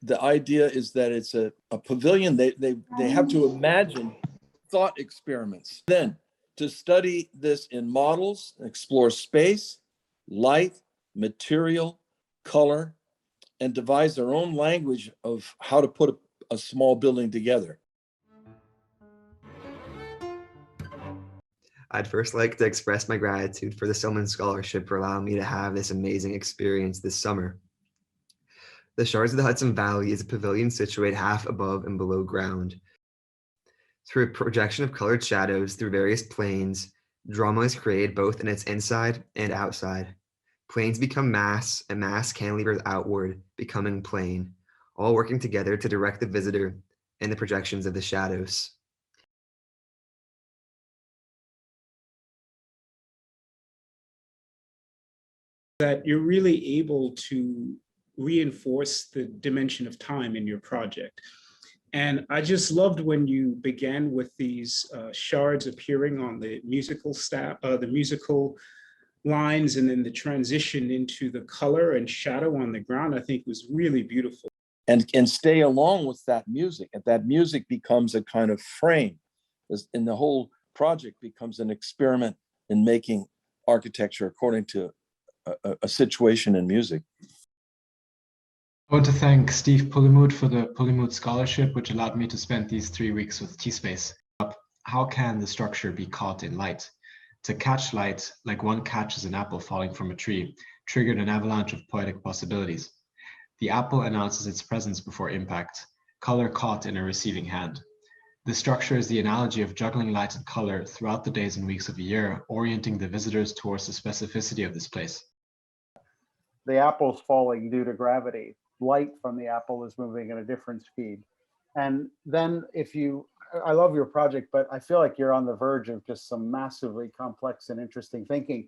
the idea is that it's a pavilion. They have to imagine thought experiments. Then to study this in models, explore space, light, material, color, and devise their own language of how to put a small building together. I'd first like to express my gratitude for the Stillman Scholarship for allowing me to have this amazing experience this summer. The Shards of the Hudson Valley is a pavilion situated half above and below ground. Through a projection of colored shadows through various planes, drama is created both in its inside and outside. Planes become mass, and mass cantilevers outward, becoming plane, all working together to direct the visitor and the projections of the shadows. That you're really able to reinforce the dimension of time in your project. And I just loved when you began with these shards appearing on the musical the musical lines, and then the transition into the color and shadow on the ground, I think was really beautiful. And stay along with that music, and that music becomes a kind of frame, and the whole project becomes an experiment in making architecture according to a situation in music. I want to thank Steve Pullimud for the Pullimud Scholarship, which allowed me to spend these 3 weeks with T-Space. How can the structure be caught in light? To catch light, like one catches an apple falling from a tree, triggered an avalanche of poetic possibilities. The apple announces its presence before impact, color caught in a receiving hand. The structure is the analogy of juggling light and color throughout the days and weeks of a year, orienting the visitors towards the specificity of this place. The apple's falling due to gravity. Light from the apple is moving at a different speed. And then I love your project, but I feel like you're on the verge of just some massively complex and interesting thinking.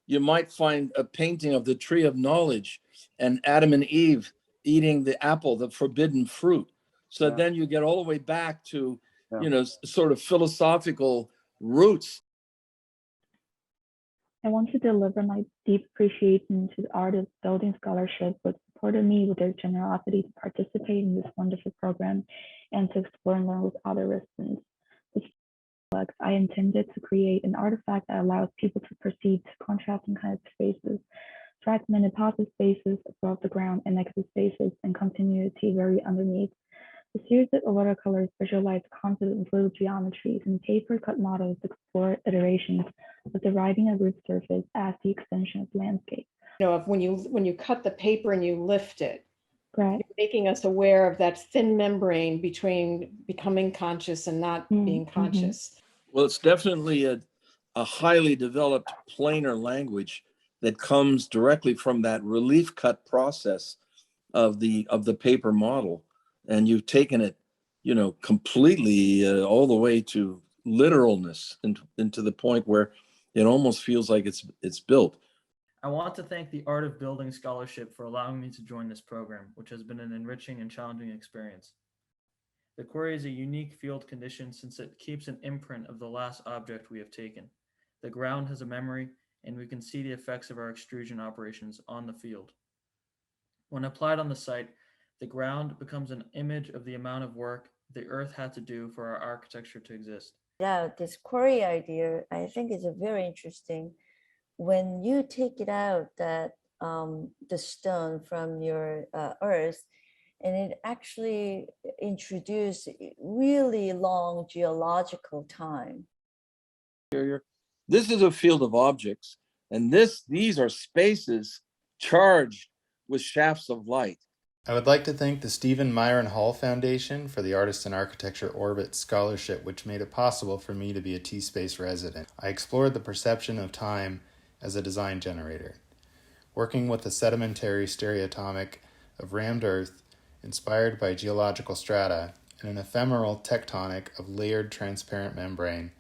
You might find a painting of the tree of knowledge and Adam and Eve eating the apple, the forbidden fruit. So then you get all the way back to, sort of philosophical roots. I want to deliver my deep appreciation to the Artist Building Scholarship, which supported me with their generosity to participate in this wonderful program and to explore and learn with other residents. I intended to create an artifact that allows people to perceive contrasting kinds of spaces, fragmented positive spaces above the ground and negative spaces, and continuity very underneath. The series of watercolors visualize concepts and fluid geometries, and paper-cut models explore iterations of deriving a roof surface as the extension of landscape. When you cut the paper and you lift it, right, you're making us aware of that thin membrane between becoming conscious and not being conscious. Well, it's definitely a highly developed planar language that comes directly from that relief cut process of the paper model. And you've taken it, completely all the way to literalness and to the point where it almost feels like it's built. I want to thank the Art of Building Scholarship for allowing me to join this program, which has been an enriching and challenging experience. The quarry is a unique field condition since it keeps an imprint of the last object we have taken. The ground has a memory, and we can see the effects of our extrusion operations on the field. When applied on the site, the ground becomes an image of the amount of work the earth had to do for our architecture to exist. Yeah, this quarry idea, I think, is very interesting. When you take it out, the stone from your earth, and it actually introduced really long geological time. This is a field of objects, and these are spaces charged with shafts of light. I would like to thank the Stephen Myron Hall Foundation for the Artist in Architecture Orbit Scholarship, which made it possible for me to be a T-Space resident. I explored the perception of time as a design generator, working with the sedimentary stereotomic of rammed earth inspired by geological strata and an ephemeral tectonic of layered transparent membrane.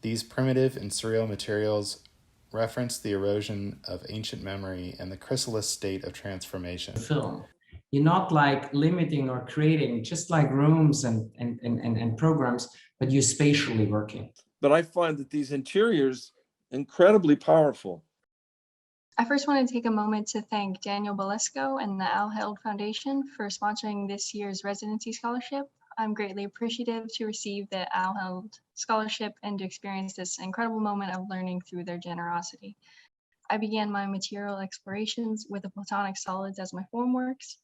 These primitive and surreal materials reference the erosion of ancient memory and the chrysalis state of transformation. Film. You're not like limiting or creating just like rooms and programs, but you're spatially working. But I find that these interiors incredibly powerful. I first want to take a moment to thank Daniel Balesko and the Al Held Foundation for sponsoring this year's Residency Scholarship. I'm greatly appreciative to receive the Al Held Scholarship and to experience this incredible moment of learning through their generosity. I began my material explorations with the platonic solids as my formworks.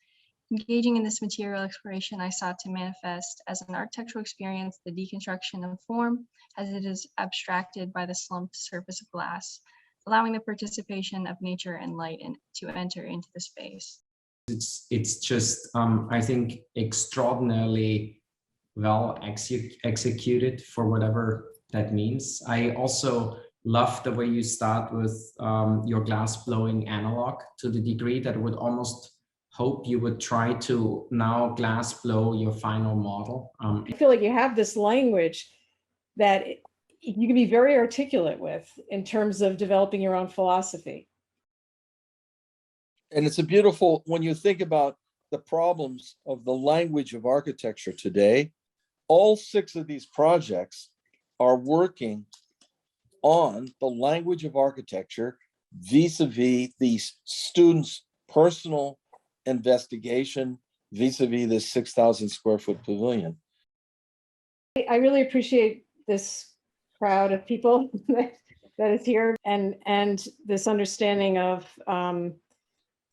Engaging in this material exploration, I sought to manifest as an architectural experience the deconstruction of form as it is abstracted by the slumped surface of glass, allowing the participation of nature and light to enter into the space. It's just, I think, extraordinarily well executed for whatever that means. I also love the way you start with your glass blowing analog to the degree that I would almost hope you would try to now glass blow your final model. I feel like you have this language that you can be very articulate with in terms of developing your own philosophy. And it's a beautiful, when you think about the problems of the language of architecture today, all 6 of these projects are working on the language of architecture vis-a-vis the students' personal investigation vis-a-vis this 6,000 square foot pavilion. I really appreciate this crowd of people that is here and this understanding of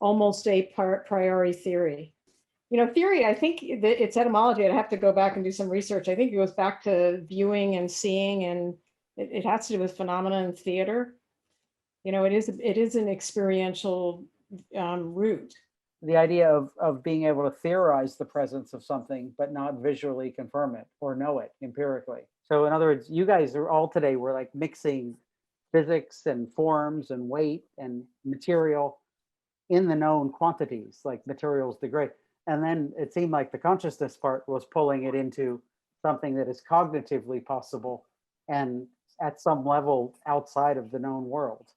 almost a priori theory. You know, theory, I think that its etymology, I'd have to go back and do some research. I think it goes back to viewing and seeing, and it has to do with phenomena in theater. You know, it is an experiential route. The idea of being able to theorize the presence of something, but not visually confirm it or know it empirically. So in other words, you guys are all today, we're like mixing physics and forms and weight and material in the known quantities, like materials degrade. And then it seemed like the consciousness part was pulling it into something that is cognitively possible and at some level outside of the known world.